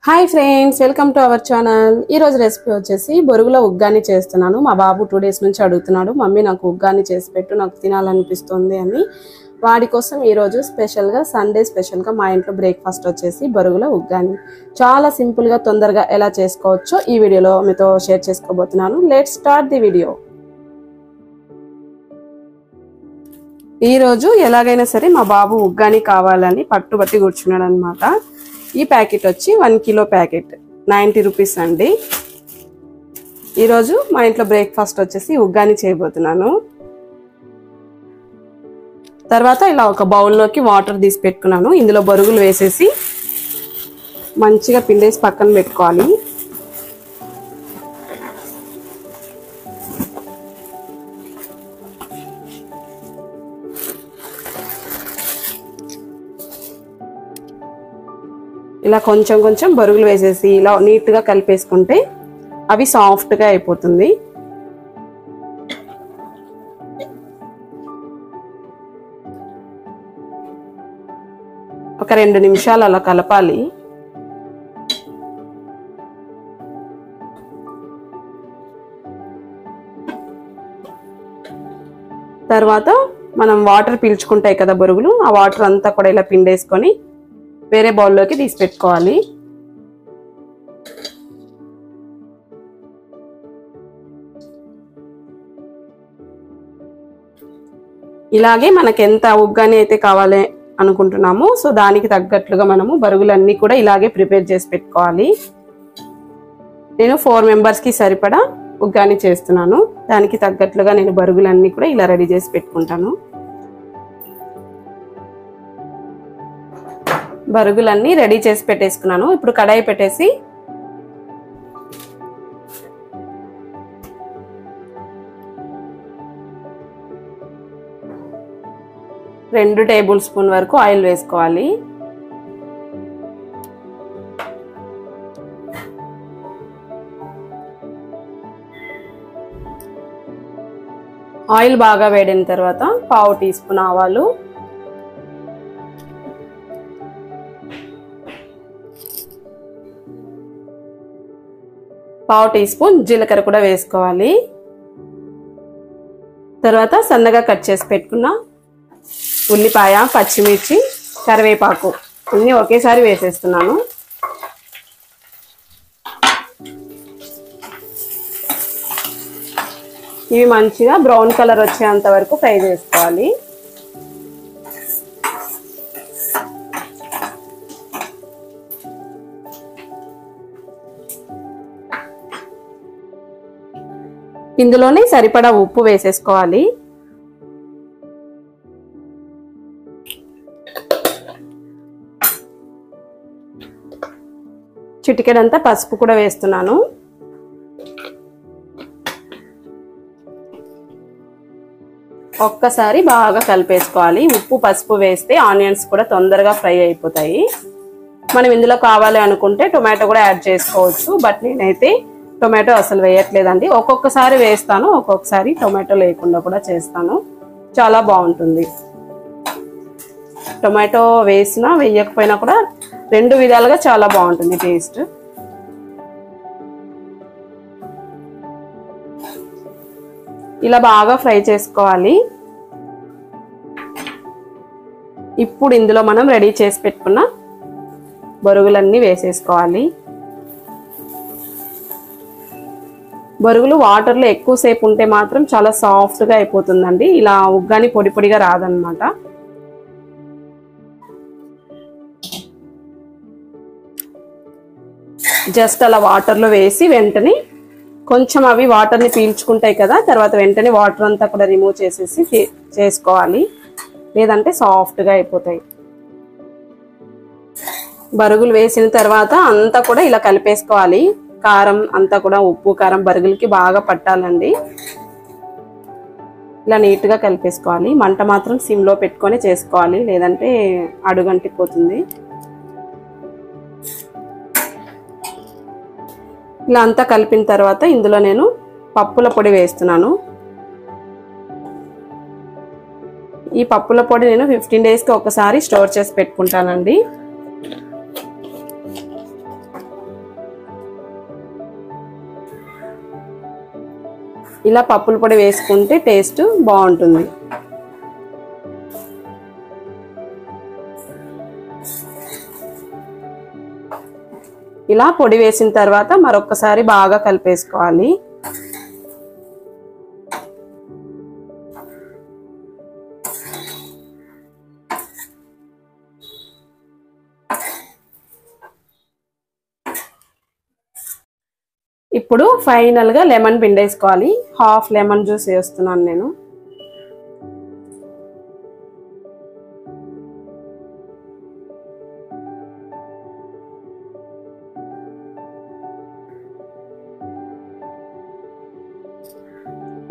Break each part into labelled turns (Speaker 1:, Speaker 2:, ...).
Speaker 1: Hi friends, welcome to our channel. ఈ రోజు recipe వచ్చేసి బొరుగుల ఉగ్గాని చేస్తున్నాను. మా బాబు 2 డేస్ నుంచి అడుగుతున్నాడు, మమ్మీ నాకు ఉగ్గాని చేసి పెట్టు, నాకు తినాలనిపిస్తుంది అని. వాడి కోసం ఈరోజు స్పెషల్గా సండే స్పెషల్గా మా ఇంట్లో బ్రేక్ఫాస్ట్ వచ్చేసి బొరుగుల ఉగ్గాని. చాలా సింపుల్గా తొందరగా ఎలా చేసుకోవచ్చో ఈ వీడియోలో మీతో షేర్ చేసుకోబోతున్నాను. Let's start the video. ఈరోజు ఎలాగైనా సరే మా బాబు ఉగ్గాని కావాలని పట్టుబట్టి కూర్చున్నాడు అనమాట. ఈ ప్యాకెట్ వచ్చి 1 కిలో ప్యాకెట్ 90 రూపీస్ అండి. ఈరోజు మా ఇంట్లో బ్రేక్ఫాస్ట్ వచ్చేసి ఉగ్గాని చేయబోతున్నాను. తర్వాత ఇలా ఒక బౌల్లోకి వాటర్ తీసి పెట్టుకున్నాను. ఇందులో బొరుగులు వేసేసి మంచిగా పిండేసి పక్కన పెట్టుకోవాలి. ఇలా కొంచెం కొంచెం బొరుగులు వేసేసి ఇలా నీట్గా కలిపేసుకుంటే అవి సాఫ్ట్గా అయిపోతుంది. ఒక 2 నిమిషాలు అలా కలపాలి. తర్వాత మనం వాటర్ పీల్చుకుంటాయి కదా బొరుగులు, ఆ వాటర్ అంతా కూడా ఇలా పిండేసుకొని వేరే బౌల్లోకి తీసి పెట్టుకోవాలి. ఇలాగే మనకి ఎంత ఉగ్గాని అయితే కావాలి అనుకుంటున్నామో సో దానికి తగ్గట్లుగా మనము బరుగులన్నీ కూడా ఇలాగే ప్రిపేర్ చేసి పెట్టుకోవాలి. నేను 4 మెంబర్స్కి సరిపడా ఉగ్గాని చేస్తున్నాను. దానికి తగ్గట్లుగా నేను బరుగులన్నీ కూడా ఇలా రెడీ చేసి పెట్టుకుంటాను. బరుగులన్నీ రెడీ చేసి పెట్టేసుకున్నాను. ఇప్పుడు కడాయి పెట్టేసి రెండు టేబుల్ స్పూన్ వరకు ఆయిల్ వేసుకోవాలి. ఆయిల్ బాగా వేడిన తర్వాత 1/2 టీ స్పూన్ ఆవాలు, 1/2 టీ స్పూన్ జీలకర్ర కూడా వేసుకోవాలి. తర్వాత సన్నగా కట్ చేసి పెట్టుకున్న ఉల్లిపాయ, పచ్చిమిర్చి, కరివేపాకు అన్నీ ఒకేసారి వేసేస్తున్నాను. ఇవి మంచిగా బ్రౌన్ కలర్ వచ్చేంత వరకు ఫ్రై చేసుకోవాలి. ఇందులోనే సరిపడా ఉప్పు వేసేసుకోవాలి. చిటికెడంతా పసుపు కూడా వేస్తున్నాను. ఒక్కసారి బాగా కలిపేసుకోవాలి. ఉప్పు పసుపు వేస్తే ఆనియన్స్ కూడా తొందరగా ఫ్రై అయిపోతాయి. మనం ఇందులో కావాలి అనుకుంటే టొమాటో కూడా యాడ్ చేసుకోవచ్చు, బట్ నేనైతే టొమాటో అసలు వేయట్లేదండి. ఒక్కొక్కసారి వేస్తాను, ఒక్కొక్కసారి టొమాటో లేకుండా కూడా చేస్తాను. చాలా బాగుంటుంది. టొమాటో వేసినా వేయకపోయినా కూడా 2 విధాలుగా చాలా బాగుంటుంది టేస్ట్. ఇలా బాగా ఫ్రై చేసుకోవాలి. ఇప్పుడు ఇందులో మనం రెడీ చేసి పెట్టుకున్న బొరుగులన్నీ వేసేసుకోవాలి. బొరుగులు వాటర్లో ఎక్కువసేపు ఉంటే మాత్రం చాలా సాఫ్ట్గా అయిపోతుందండి. ఇలా ఉగ్గాని పొడి పొడిగా రాదనమాట. జస్ట్ అలా వాటర్లో వేసి వెంటనే కొంచెం అవి వాటర్ని పీల్చుకుంటాయి కదా, తర్వాత వెంటనే వాటర్ అంతా కూడా రిమూవ్ చేసేసి చేసుకోవాలి, లేదంటే సాఫ్ట్గా అయిపోతాయి. బరుగులు వేసిన తర్వాత అంతా కూడా ఇలా కలిపేసుకోవాలి. కారం అంతా కూడా ఉప్పు కారం బరుగులకి బాగా పట్టాలండి. ఇలా నీట్గా కలిపేసుకోవాలి. మంట మాత్రం సిమ్లో పెట్టుకొని చేసుకోవాలి, లేదంటే అడుగంటిపోతుంది. ఇలా అంతా కలిపిన తర్వాత ఇందులో నేను పప్పుల పొడి వేస్తున్నాను. ఈ పప్పుల పొడి నేను 15 డేస్ కి ఒకసారి స్టోర్ చేసి పెట్టుకుంటానండి. ఇలా పప్పుల పొడి వేసుకుంటే టేస్ట్ బాగుంటుంది. ఇలా పొడి వేసిన తర్వాత మరొకసారి బాగా కలిపేసుకోవాలి. ఇప్పుడు ఫైనల్ గా లెమన్ పిండేసుకోవాలి. హాఫ్ లెమన్ జ్యూస్ వేస్తున్నాను నేను.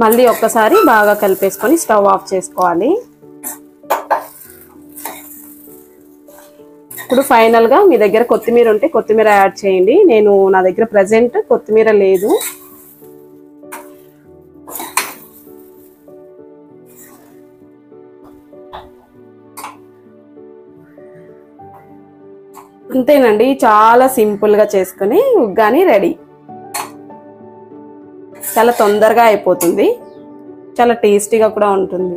Speaker 1: మళ్ళీ ఒక్కసారి బాగా కలిపేసుకొని స్టవ్ ఆఫ్ చేసుకోవాలి. ఇప్పుడు ఫైనల్ గా మీ దగ్గర కొత్తిమీర ఉంటే కొత్తిమీర యాడ్ చేయండి. నా దగ్గర ప్రెజెంట్ కొత్తిమీర లేదు. అంతేనండి, చాలా సింపుల్ గా చేసుకుని ఉగ్గాని రెడీ. చాలా తొందరగా అయిపోతుంది, చాలా టేస్టీగా కూడా ఉంటుంది.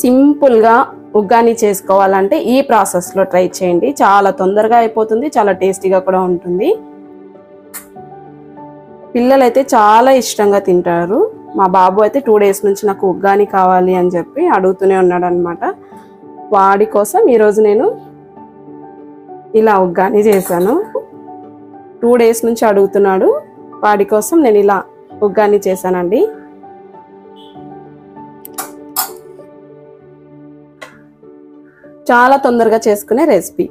Speaker 1: సింపుల్ గా ఉగ్గాని చేసుకోవాలంటే ఈ ప్రాసెస్లో ట్రై చేయండి. చాలా తొందరగా అయిపోతుంది, చాలా టేస్టీగా కూడా ఉంటుంది. పిల్లలైతే చాలా ఇష్టంగా తింటారు. మా బాబు అయితే 2 days నుంచి నాకు ఉగ్గాని కావాలి అని చెప్పి అడుగుతూనే ఉన్నాడు అనమాట. వాడి కోసం ఈరోజు నేను ఇలా ఉగ్గాని చేశాను. 2 days నుంచి అడుగుతున్నాడు. వాడి కోసం నేను ఇలా ఉగ్గాని చేశానండి. చాలా తొందరగా చేసుకునే రెసిపీ.